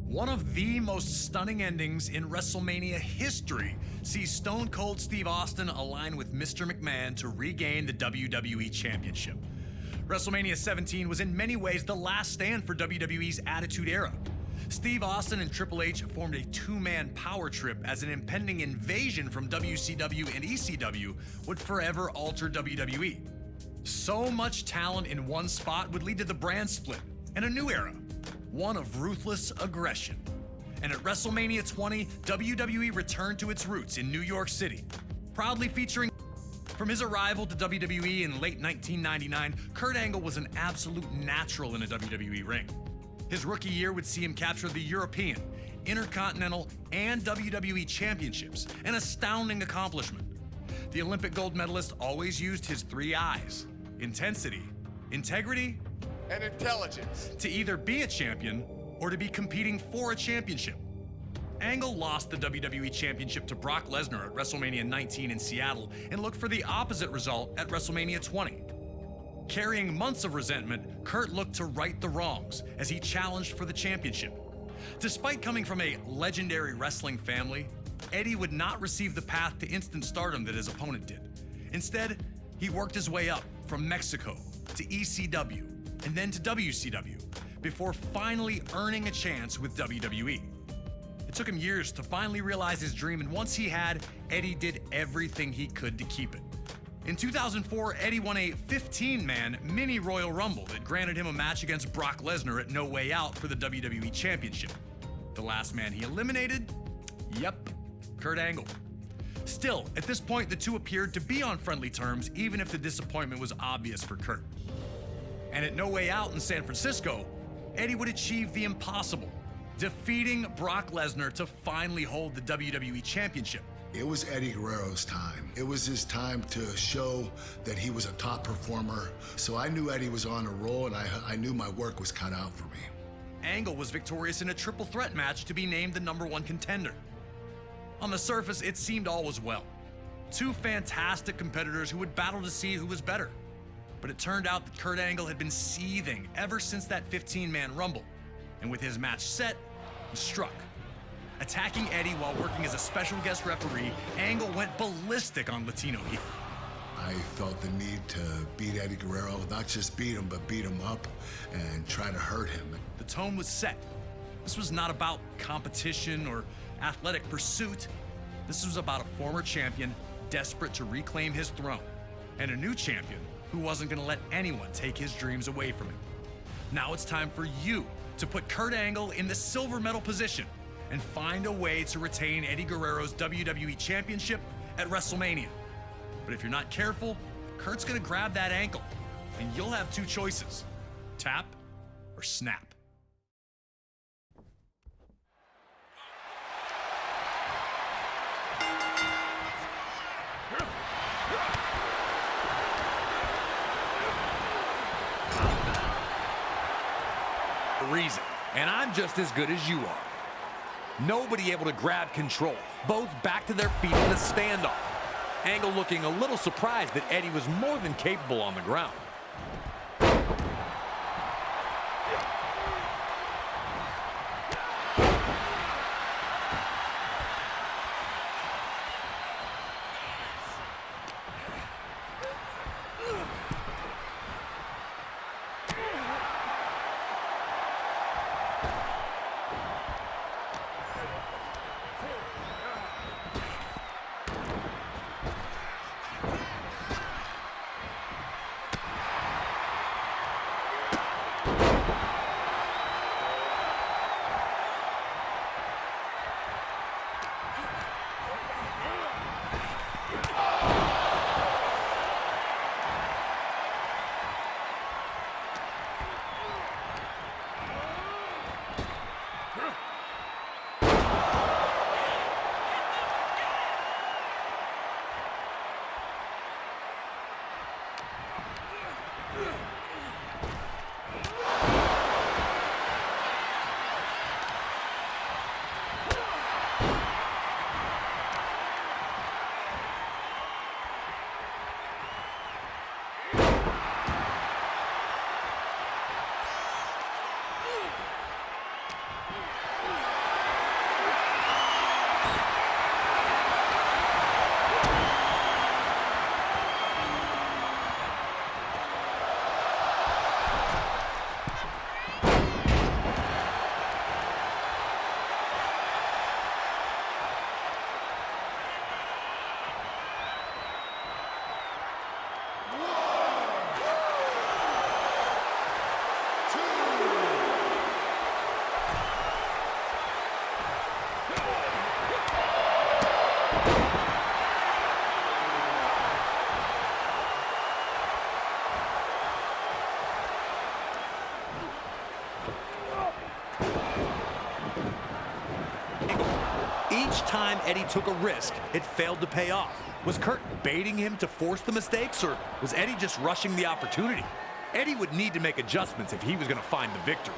One of the most stunning endings in WrestleMania history sees Stone Cold Steve Austin align with Mr. McMahon to regain the WWE Championship. WrestleMania 17 was in many ways the last stand for WWE's Attitude Era. Steve Austin and Triple H formed a two-man power trip as an impending invasion from WCW and ECW would forever alter WWE. So much talent in one spot would lead to the brand split and a new era, one of ruthless aggression. And at WrestleMania 20, WWE returned to its roots in New York City, proudly featuring. From his arrival to WWE in late 1999, Kurt Angle was an absolute natural in a WWE ring. His rookie year would see him capture the European, Intercontinental, and WWE championships, an astounding accomplishment. The Olympic gold medalist always used his three I's: intensity, integrity, and intelligence, to either be a champion or to be competing for a championship. Angle lost the WWE Championship to Brock Lesnar at WrestleMania 19 in Seattle and looked for the opposite result at WrestleMania 20. Carrying months of resentment, Kurt looked to right the wrongs as he challenged for the championship. Despite coming from a legendary wrestling family, Eddie would not receive the path to instant stardom that his opponent did. Instead, he worked his way up from Mexico to ECW and then to WCW before finally earning a chance with WWE. It took him years to finally realize his dream, and once he had, Eddie did everything he could to keep it. In 2004, Eddie won a 15-man mini Royal Rumble that granted him a match against Brock Lesnar at No Way Out for the WWE Championship. The last man he eliminated? Yep, Kurt Angle. Still, at this point, the two appeared to be on friendly terms, even if the disappointment was obvious for Kurt. And at No Way Out in San Francisco, Eddie would achieve the impossible, defeating Brock Lesnar to finally hold the WWE Championship. It was Eddie Guerrero's time. It was his time to show that he was a top performer. So I knew Eddie was on a roll, and I knew my work was cut out for me. Angle was victorious in a triple threat match to be named the #1 contender. On the surface, it seemed all was well. Two fantastic competitors who would battle to see who was better. But it turned out that Kurt Angle had been seething ever since that 15-man Rumble. And with his match set, he struck. Attacking Eddie while working as a special guest referee, Angle went ballistic on Latino heel. I felt the need to beat Eddie Guerrero, not just beat him, but beat him up and try to hurt him. The tone was set. This was not about competition or athletic pursuit. This was about a former champion desperate to reclaim his throne, and a new champion who wasn't going to let anyone take his dreams away from him. Now it's time for you to put Kurt Angle in the silver medal position and find a way to retain Eddie Guerrero's WWE Championship at WrestleMania. But if you're not careful, Kurt's gonna grab that ankle, and you'll have two choices: tap or snap. Reason, and I'm just as good as you are. Nobody able to grab control. Both back to their feet in the standoff. Angle looking a little surprised that Eddie was more than capable on the ground. each time Eddie took a risk, it failed to pay off. Was Kurt baiting him to force the mistakes, or was Eddie just rushing the opportunity? Eddie would need to make adjustments if he was going to find the victory.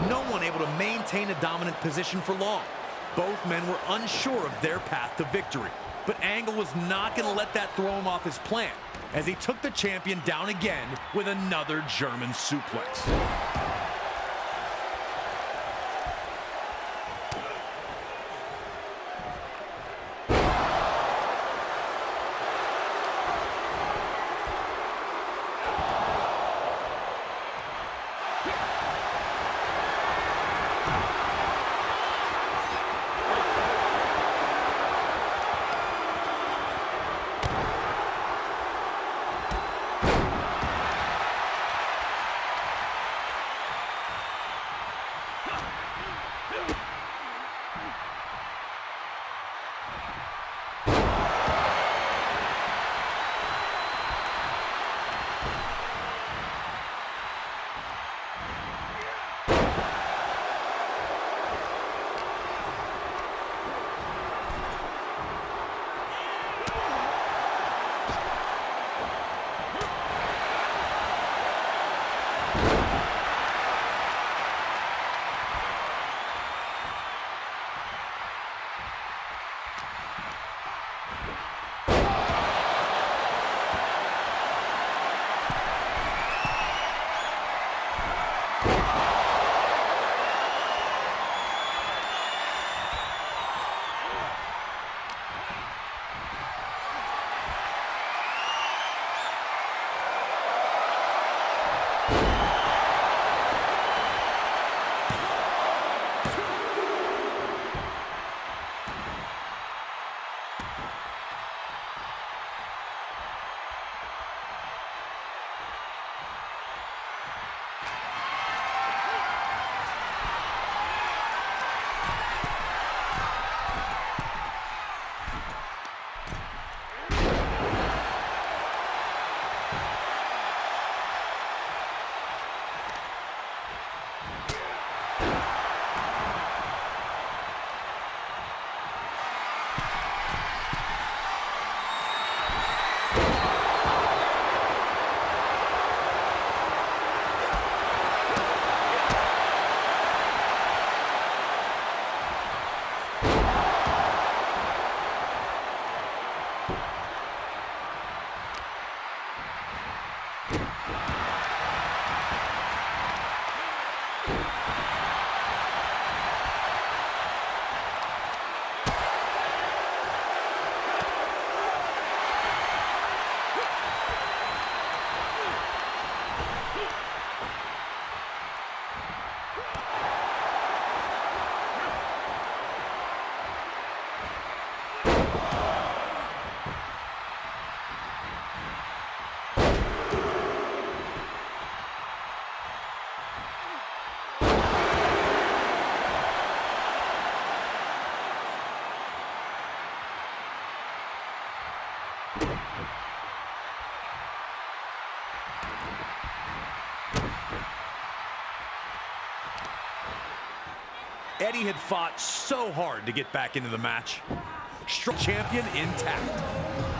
No one able to maintain a dominant position for long. Both men were unsure of their path to victory. But Angle was not going to let that throw him off his plan, as he took the champion down again with another German suplex. Eddie had fought so hard to get back into the match. Champion intact.